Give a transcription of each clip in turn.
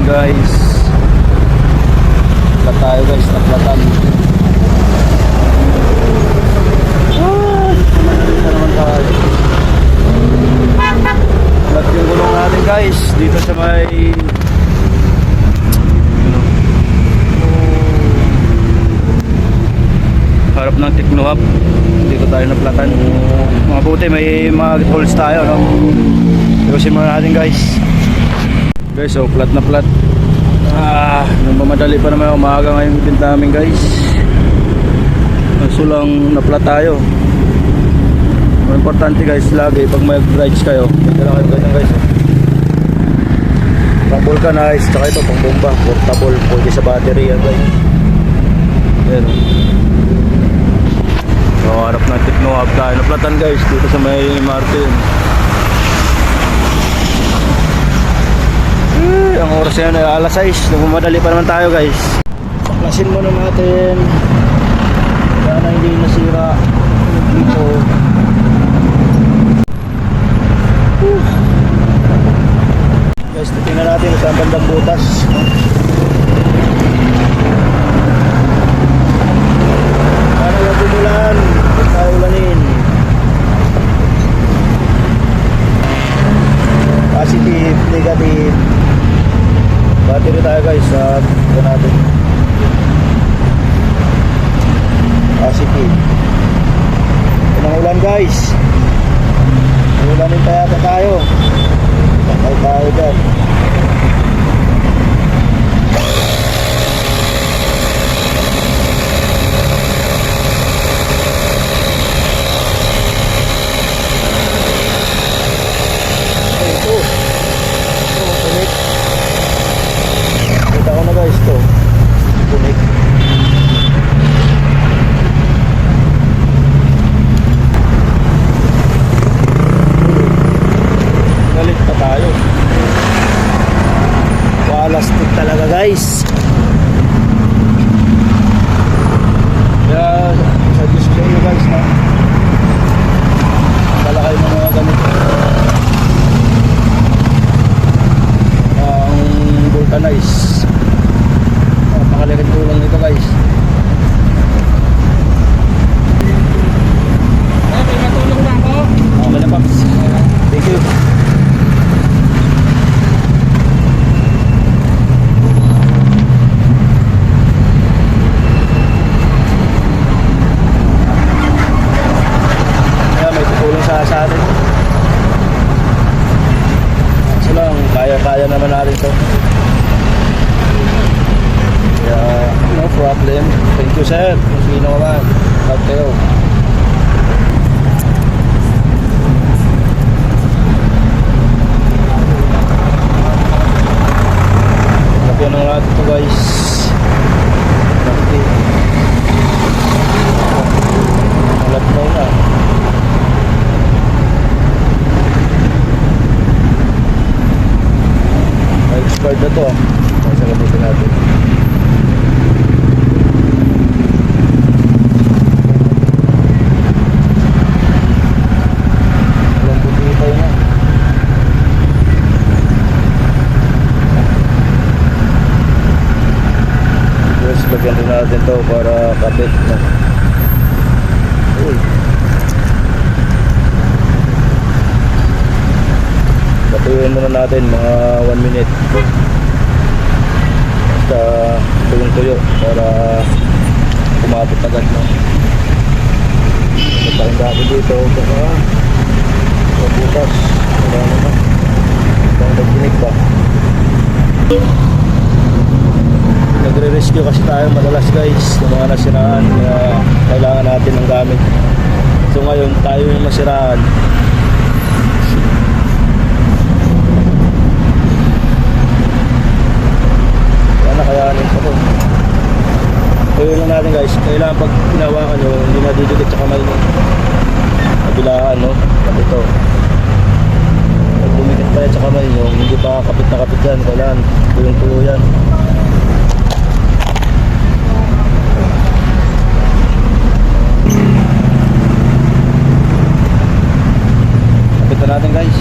guys. Plat tayo guys, naplatan. Dito naman tayo. Plat yung gulong natin guys. Dito sa may harap ng Technohub. Dito tayo naplatan. Mabuti may mga holes tayo, no? Iusin muna natin guys. Guys, so plat na plat. Nung mamadali pa naman umaga ngayon event namin guys. So lang na-plat tayo. Ang importante guys, lagi pag may rides kayo, dala kayo ganyan guys. Pang vulcanize, tsaka ito pang bomba, portable, pwede sa battery yan guys. Yan. So harap ng Technohub tayo naplatan guys, dito sa may Martin. Ang oras yan ay alas 6. Nagmamadali pa naman tayo guys. Saklasin muna natin. Sana hindi nasira dito. Guys, tingnan natin saan bandang butas. Sana yung tumulan. Huwag tayo ulanin. Positive, negative. Battery tayo guys sa ito natin. Positive. Ito ng ulan guys. Ulanin tayo. Patay tayo dyan. Plastic talaga guys. Kaya suggest ko nyo guys na pala kayo ng mga ganito ang vulcanize. Napakalaking tulong nito guys. May matulong ba ako? Okay na Paps. Thank you. Sa atin. So lang, kaya naman natin to. Yeah, no problem. Thank you sir. Kung sino ka man. Love kayo. Lagyan na natin to guys. Malap na. Expired na to. Sa gabutin natin. Walang butipay na. Tapos lagyan din natin to para kapit na. Uy. Patuyuin muna natin mga 1 minute. Basta tuyong-tuyo para kumapit agad na. Pagkain natin dito baka mabutas. Wala naman. Bang nagkinig ba? Nagre-rescue kasi tayo madalas guys ng mga nasiraan. Kaya kailangan natin ng gamit. So ngayon tayo yung nasiraan. Nakayanin ko to. Kaya lang natin guys, kailangan pag hinawakan nyo, hindi nadidikit sa kamay nyo. Kabilaan no, at ito. Pag dumikit pa yan sa kamay nyo, hindi pa kapit na kapit yan. Kailangan tuyong-tuyo yan. Kapit na natin guys.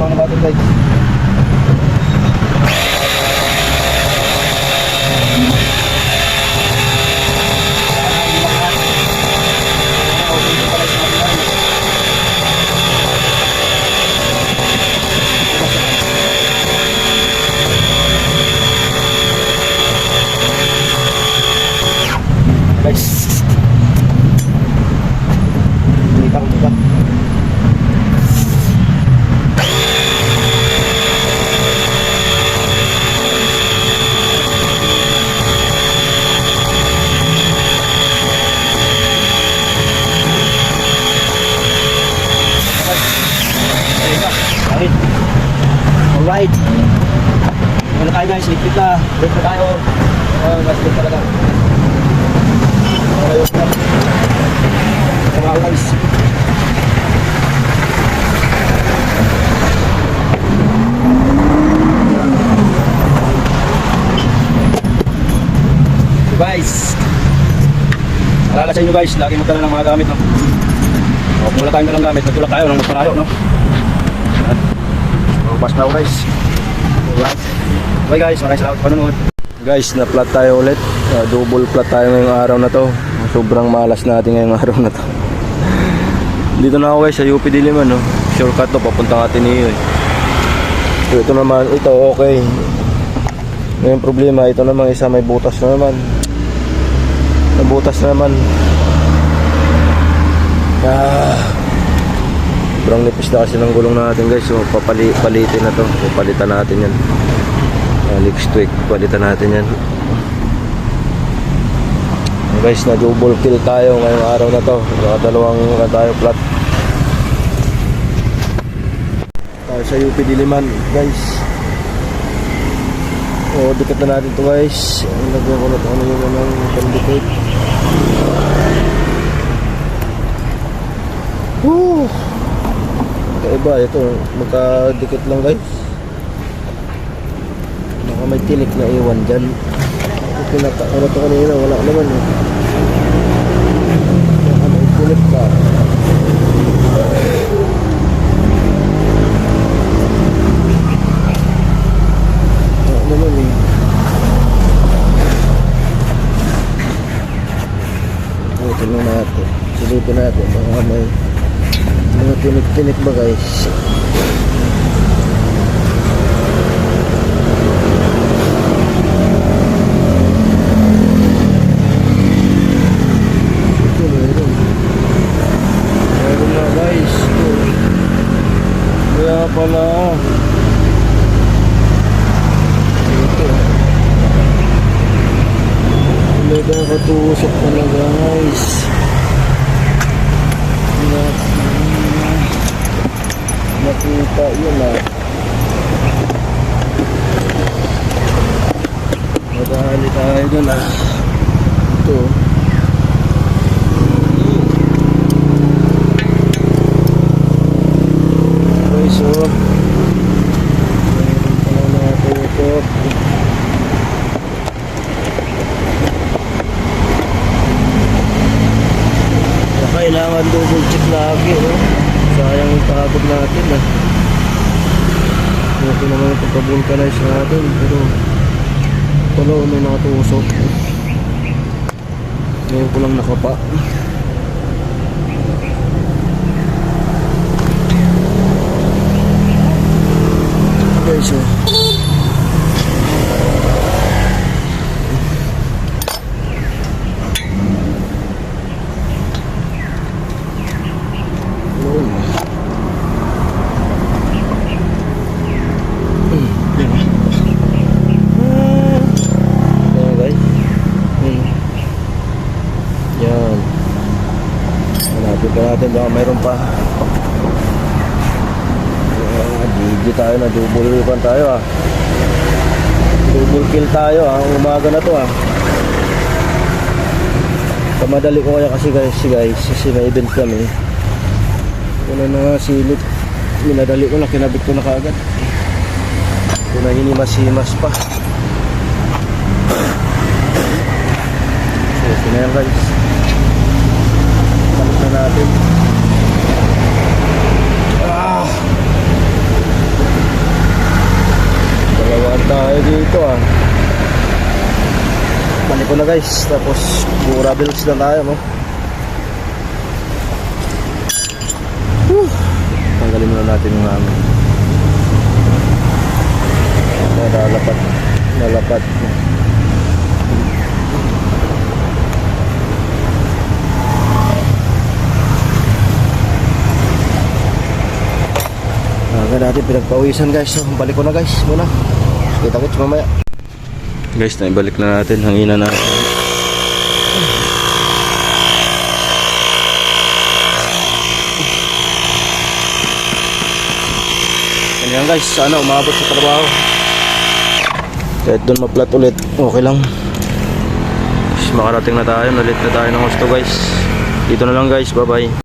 lang natin guys. Guys, kita. Alright. Wala tayo guys, ligpit na. Ligpit na tayo. Ligpit talaga. Ayos na. Sama ko guys. So guys, alala sa inyo guys, lagi magdala ng mga gamit, no? O, kung wala tayong dalang gamit, nagtulak tayo ng magparayo, no? Pas na ako guys. Alright. Okay guys, maraming salamat sa panonood. Guys, na-flat tayo ulit. Double flat tayo ngayong araw na to. Sobrang malas natin ngayong araw na to. Dito na ako guys sa UP Diliman, no? Shortcut to, papunta natin niyo eh. So, ito naman, ito okay. Ngayong problema, ito naman isa may butas na naman. Nabutas na naman. Sobrang nipis na kasi ng gulong natin guys. So palitin na to. Palitan natin yan. Next week palitan natin yan. Guys, na double kill tayo ngayong araw na to. Dalawang tayo flat. Tayo sa UP Diliman guys. O dikit na natin to guys. Lagyan ko na ito ano yung pandikit. Woo! Iba ito, magkadikit lang guys. Baka may tinik na iwan dyan. Pinaka ano to kanina, wala naman eh. Baka may tinik ka. Wala naman eh. Tingnan natin. Silipin natin. Baka may mga tinik-tinik ba guys? Ito meron. Meron na guys. Kaya pala. Ito. Talaga katusok talaga guys. Nakita yun na madali tayo dun ito okay so meron pala natutok kailangan double check lagi sayang yung pagod natin okay naman yung pagka-vulcanize natin pero pala may nakatusok ngayon ko lang nakapa okay so natin baka mayroon pa GG tayo na double pan tayo double kill tayo umaga na to kamadali ko kaya kasi kasi may event kami wala na nga silip minadali ko na kinabit ko na kaagad ito na hinimas-himas pa so ito na yan guys natin guys. Tapos pura bills lang tayo, no? Tanggalin muna natin yung hangin. Nalapat. Agad natin pinagpawisan guys. So, balik ko na guys muna. Kita-kits mamaya. Guys, naibalik na natin. Hanginan natin. Ganyan guys, sana umabot sa trabaho. Kahit doon maplat ulit, okay lang. Makarating na tayo, nalit na tayo ng gusto guys. Dito na lang guys, bye bye.